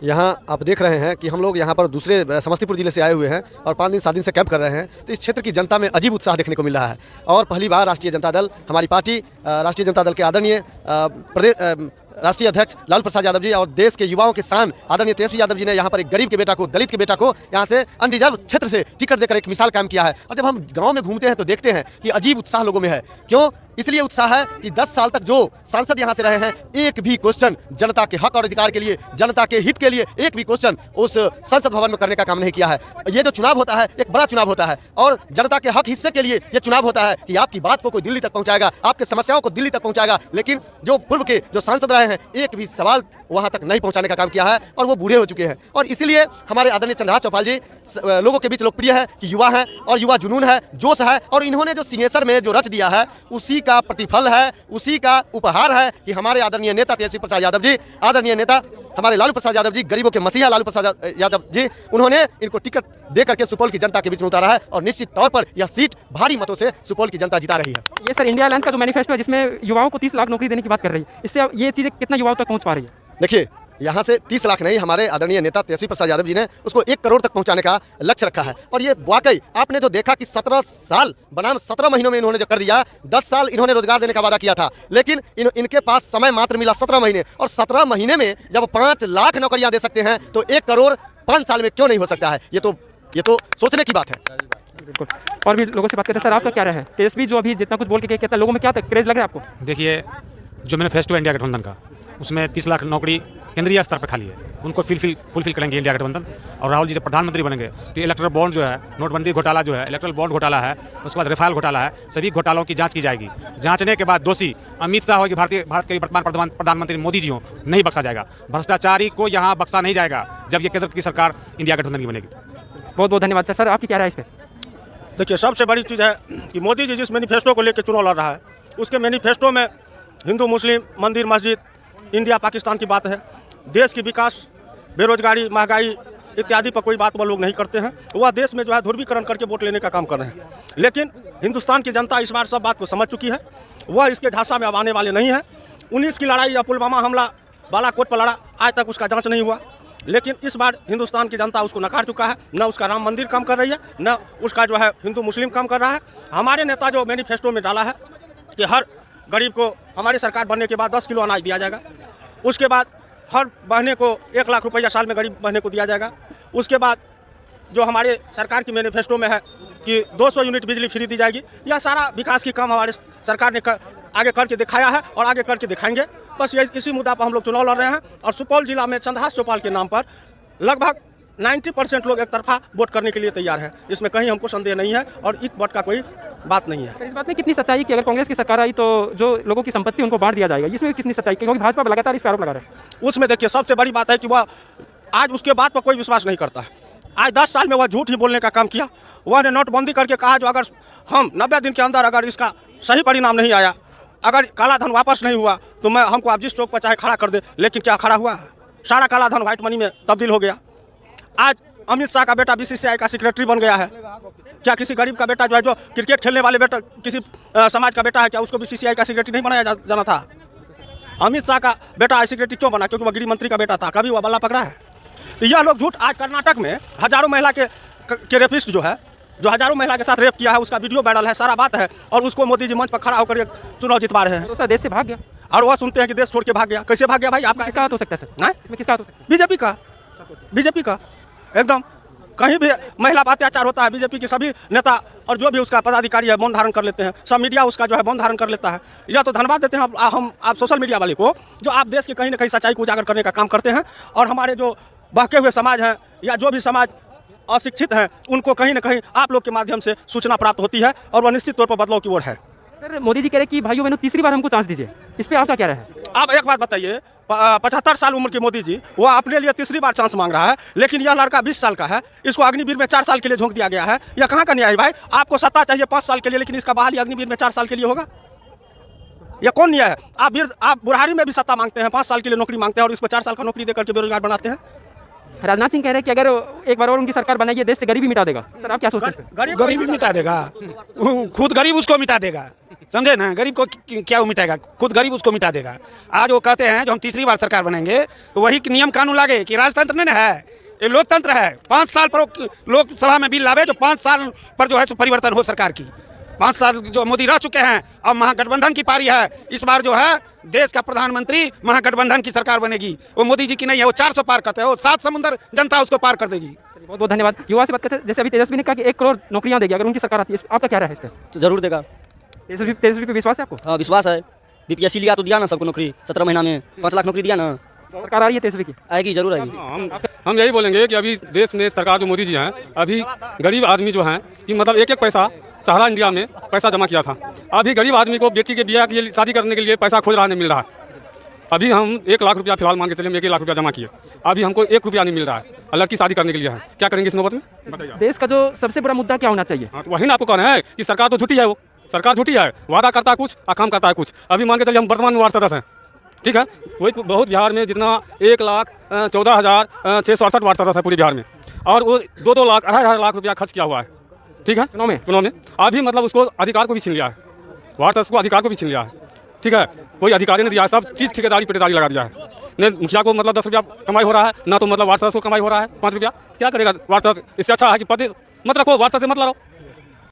यहाँ आप देख रहे हैं कि हम लोग यहाँ पर दूसरे समस्तीपुर जिले से आए हुए हैं और 5 दिन 7 दिन से कैंप कर रहे हैं। तो इस क्षेत्र की जनता में अजीब उत्साह देखने को मिल रहा है और पहली बार राष्ट्रीय जनता दल, हमारी पार्टी राष्ट्रीय जनता दल के आदरणीय प्रदेश राष्ट्रीय अध्यक्ष लालू प्रसाद यादव जी और देश के युवाओं के शान आदरणीय तेजस्वी यादव जी ने यहाँ पर एक गरीब के बेटा को, दलित के बेटा को यहाँ से अनरिजर्व क्षेत्र से टिकट देकर एक मिसाल कायम किया है। और जब हम गांव में घूमते हैं तो देखते हैं कि अजीब उत्साह लोगों में है। क्यों? इसलिए उत्साह है कि 10 साल तक जो सांसद यहाँ से रहे हैं, एक भी क्वेश्चन जनता के हक और अधिकार के लिए, जनता के हित के लिए एक भी क्वेश्चन उस संसद भवन में करने का काम नहीं किया है। ये जो चुनाव होता है एक बड़ा चुनाव होता है और जनता के हक हिस्से के लिए ये चुनाव होता है कि आपकी बात को कोई दिल्ली तक पहुँचाएगा, आपके समस्याओं को दिल्ली तक पहुँचाएगा। लेकिन जो पूर्व के जो सांसद रहे हैं, एक भी सवाल वहाँ तक नहीं पहुँचाने का काम किया है और वो बूढ़े हो चुके हैं। और इसीलिए हमारे आदरणीय चंद्रहास चौपाल जी लोगों के बीच लोकप्रिय है कि युवा हैं और युवा जुनून है, जोश है। और इन्होंने जो सिंहेश्वर में जो रच दिया है उसी का प्रतिफल है, उसी का उपहार है कि हमारे आदरणीय नेता तेजस्वी प्रसाद यादव जी, आदरणीय नेता हमारे लालू प्रसाद यादव जी, गरीबों के मसीहा लालू प्रसाद यादव जी, उन्होंने इनको टिकट दे करके सुपौल की जनता के बीच में उतारा है और निश्चित तौर पर यह सीट भारी मतों से सुपौल की जनता जिता रही है। ये सर इंडिया अलायंस का जो मैनिफेस्टो है जिसमें युवाओं को 30 लाख नौकरी देने की बात कर रही है, इससे ये चीज़ें कितना युवाओं तक पहुँच पा रही है? देखिए, यहाँ से 30 लाख नहीं, हमारे आदरणीय नेता तेजस्वी प्रसाद यादव जी ने उसको 1 करोड़ तक पहुँचाने का लक्ष्य रखा है। और ये वाकई आपने जो देखा कि 17 साल बनाम 17 महीनों में इन्होंने जो कर दिया, 10 साल इन्होंने रोजगार देने का वादा किया था, लेकिन इनके पास समय मात्र मिला 17 महीने। और 17 महीने में जब 5 लाख नौकरियाँ दे सकते हैं तो 1 करोड़ 5 साल में क्यों नहीं हो सकता है? ये तो सोचने की बात है। बिल्कुल। और भी लोगों से बात करते हैं। सर, आपका क्या राय है? तेजस्वी जो अभी जितना कुछ बोल के कहता है, लोगों में क्या क्रेज लग रहा है आपको? देखिए, जो मैनिफेस्टो है इंडिया गठबंधन का, उसमें 30 लाख नौकरी केंद्रीय स्तर पर खाली है, उनको फुलफिल करेंगे इंडिया गठबंधन। और राहुल जी जब प्रधानमंत्री बनेंगे तो इलेक्ट्रल बॉन्ड जो है, नोटबंदी घोटाला जो है, इलेक्ट्रल बॉन्ड घोटाला है, उसके बाद रफाल घोटाला है, सभी घोटालों की जांच की जाएगी। जांचने के बाद दोषी अमित शाह हो कि भारत के वर्तमान प्रधानमंत्री मोदी जी हो, नहीं बख्शा जाएगा। भ्रष्टाचारी को यहाँ बख्शा नहीं जाएगा जब ये केंद्र की सरकार इंडिया गठबंधन की बनेगी। बहुत बहुत धन्यवाद सर। आपकी क्या राय है इस पर? देखिए, सबसे बड़ी चीज़ है कि मोदी जी जिस मैनिफेस्टो को लेकर चुनाव लड़ रहा है, उसके मैनिफेस्टो में हिंदू मुस्लिम, मंदिर मस्जिद, इंडिया पाकिस्तान की बात है। देश की विकास, बेरोजगारी, महंगाई इत्यादि पर कोई बात वह लोग नहीं करते हैं। वह देश में जो है ध्रुवीकरण करके वोट लेने का काम कर रहे हैं। लेकिन हिंदुस्तान की जनता इस बार सब बात को समझ चुकी है, वह इसके झांसा में अब आने वाले नहीं है। 19 की लड़ाई या पुलवामा हमला बालाकोट पर लड़ा, आज तक उसका जांच नहीं हुआ। लेकिन इस बार हिंदुस्तान की जनता उसको नकार चुका है। न उसका राम मंदिर काम कर रही है, न उसका जो है हिंदू मुस्लिम काम कर रहा है। हमारे नेता जो मैनिफेस्टो में डाला है कि हर गरीब को हमारी सरकार बनने के बाद 10 किलो अनाज दिया जाएगा, उसके बाद हर बहने को 1 लाख रुपया साल में गरीब बहने को दिया जाएगा। उसके बाद जो हमारे सरकार की मैनिफेस्टो में है कि 200 यूनिट बिजली फ्री दी जाएगी। यह सारा विकास की काम हमारे सरकार ने आगे करके दिखाया है और आगे करके दिखाएंगे। बस इसी मुद्दा पर हम लोग चुनाव लड़ रहे हैं। और सुपौल जिला में चंद्रहास चौपाल के नाम पर लगभग 90% लोग एक तरफा वोट करने के लिए तैयार है। इसमें कहीं हमको संदेह नहीं है और एक वोट का कोई बात नहीं है। इस बात में कितनी सच्चाई कि अगर कांग्रेस की सरकार आई तो जो लोगों की संपत्ति उनको बांट दिया जाएगा, इसमें कितनी सच्चाई? क्योंकि भाजपा लगातार इस पर आरोप लगा रहा है। उसमें देखिए, सबसे बड़ी बात है कि वह आज उसके बाद पर कोई विश्वास नहीं करता है। आज 10 साल में वह झूठ ही बोलने का काम किया। वह ने नोटबंदी करके कहा जो अगर हम 90 दिन के अंदर अगर इसका सही परिणाम नहीं आया, अगर काला धन वापस नहीं हुआ तो हमको आप जिस चौक पर चाहे खड़ा कर दे। लेकिन क्या खड़ा हुआ? सारा काला धन व्हाइट मनी में तब्दील हो गया। आज अमित शाह का बेटा BCCI का सेक्रेटरी बन गया है। क्या किसी गरीब का बेटा जो क्रिकेट खेलने वाले बेटा किसी समाज का बेटा है, क्या उसको BCCI का सेक्रेटरी नहीं बनाया जाना था? अमित शाह का बेटा सेक्रेटरी क्यों बना? क्योंकि वह गृह मंत्री का बेटा था। कभी वह बल्ला पकड़ा है? तो यह लोग झूठ। आज कर्नाटक में हजारों महिला के रेपिस्ट जो है, जो हजारों महिला के साथ रेप किया है, उसका वीडियो वायरल है, सारा बात है। और उसको मोदी जी मंच पर खड़ा होकर चुनाव जितवा रहे हैं। तो सर देश से भाग गया और वह सुनते हैं कि देश छोड़ के भाग गया। कैसे भाग गया भाई? आपका किसका हाथ हो सकता है सर? इसमें किसका हाथ हो सकता है? बीजेपी का एकदम। कहीं भी महिला पर अत्याचार होता है, बीजेपी के सभी नेता और जो भी उसका पदाधिकारी है मौन धारण कर लेते हैं। सब मीडिया उसका जो है मौन धारण कर लेता है। या तो धन्यवाद देते हैं आप सोशल मीडिया वाले को, जो आप देश के कहीं ना कहीं सच्चाई को उजागर करने का काम करते हैं। और हमारे जो बहके हुए समाज हैं या जो भी समाज अशिक्षित हैं, उनको कहीं ना कहीं आप लोग के माध्यम से सूचना प्राप्त होती है और वह निश्चित तौर पर बदलाव की ओर है। सर, मोदी जी कह रहे कि भाइयों बहनों तीसरी बार हमको चांस दीजिए, इस पर आपका क्या राय है? आप एक बात बताइए, 75 साल उम्र के मोदी जी वह अपने लिए तीसरी बार चांस मांग रहा है, लेकिन यह लड़का 20 साल का है, इसको अग्निवीर में 4 साल के लिए झोंक दिया गया है। यह कहाँ का न्याय है भाई? आपको सत्ता चाहिए 5 साल के लिए, लेकिन इसका बहाली अग्निवीर में 4 साल के लिए होगा? यह कौन न्याय है? आप बुढ़ारी में भी सत्ता मांगते हैं, 5 साल के लिए नौकरी मांगते हैं और इसको 4 साल का नौकरी देकर के बेरोजगार बनाते हैं। राजनाथ सिंह कह रहे हैं कि अगर एक बार और उनकी सरकार बनाएगी देश से गरीबी मिटा देगा। सर, आप क्या सोचते हैं? गरीबी मिटा देगा, खुद गरीब उसको मिटा देगा। समझे ना, गरीब को क्या वो मिटाएगा, खुद गरीब उसको मिटा देगा। आज वो कहते हैं जो हम तीसरी बार सरकार बनेंगे तो वही नियम कानून लागे कि राजतंत्र नहीं ना है, ये लोकतंत्र है। 5 साल पर लोकसभा में बिल लावे जो 5 साल पर जो है सो परिवर्तन हो सरकार की। 5 साल जो मोदी रह चुके हैं, अब महागठबंधन की पारी है। इस बार जो है देश का प्रधानमंत्री महागठबंधन की सरकार बनेगी। वो मोदी जी की नहीं है, वो 400 पार करते हैं, वो 7 समुंदर जनता उसको पार कर देगी। बहुत बहुत धन्यवाद। युवा से बात करते हैं, जैसे अभी तेजस्वी ने कहा कि 1 करोड़ नौकरियां देगी अगर उनकी सरकार आती है, आपका क्या राय है इस पर? तो जरूर देगा। तेजस्वी पे विश्वास है आपको? हाँ विश्वास है। बीपीएससी लिया तो दिया ना सबको नौकरी, 17 महीना में 5 लाख नौकरी दिया ना। सरकार आ रही है तेजस्वी की? आएगी, जरूर आएगी। हम यही बोलेंगे कि अभी देश में सरकार जो मोदी जी हैं, अभी गरीब आदमी जो हैं कि मतलब एक एक पैसा सहारा इंडिया में पैसा जमा किया था, अभी गरीब आदमी को बेटी के ब्याह के लिए शादी करने के लिए पैसा खोज रहा नहीं मिल रहा है। अभी हम 1 लाख रुपया फिलहाल मान के चले, हम 1 लाख रुपया जमा किए, अभी हमको 1 रुपया नहीं मिल रहा है। लड़की शादी करने के लिए है, क्या करेंगे इस नौबत में बताइए। देश का जो सबसे बड़ा मुद्दा क्या होना चाहिए? हाँ तो वही ना आपको कहना है कि सरकार तो झूठी है, वो सरकार झूठी है, वादा करता है कुछ और काम करता है कुछ। अभी मान के चलिए हम वर्तमान में वार्ड सदस्य हैं, ठीक है, कोई बहुत बिहार में जितना 1,14,668 वार्ड सदस्य है पूरे बिहार में, और वो 2-2 लाख 2.5 लाख रुपया खर्च किया हुआ है, ठीक है, चुनाव में। अभी मतलब उसको अधिकार को भी छीन लिया है, वार्ड सदस्य को अधिकार को भी छीन लिया है, ठीक है, कोई अधिकारी नहीं दिया है, सब चीज़ ठेकेदारी पेटेदारी लगा दिया है। न मुखिया को मतलब 10 रुपया कमाई हो रहा है, ना तो मतलब वार्ड सदस्य को कमाई हो रहा है 5 रुपया। क्या करेगा वार्ड सदस्य? इससे अच्छा है कि पद मत रखो, वार्ड सदस्य मत लड़ो,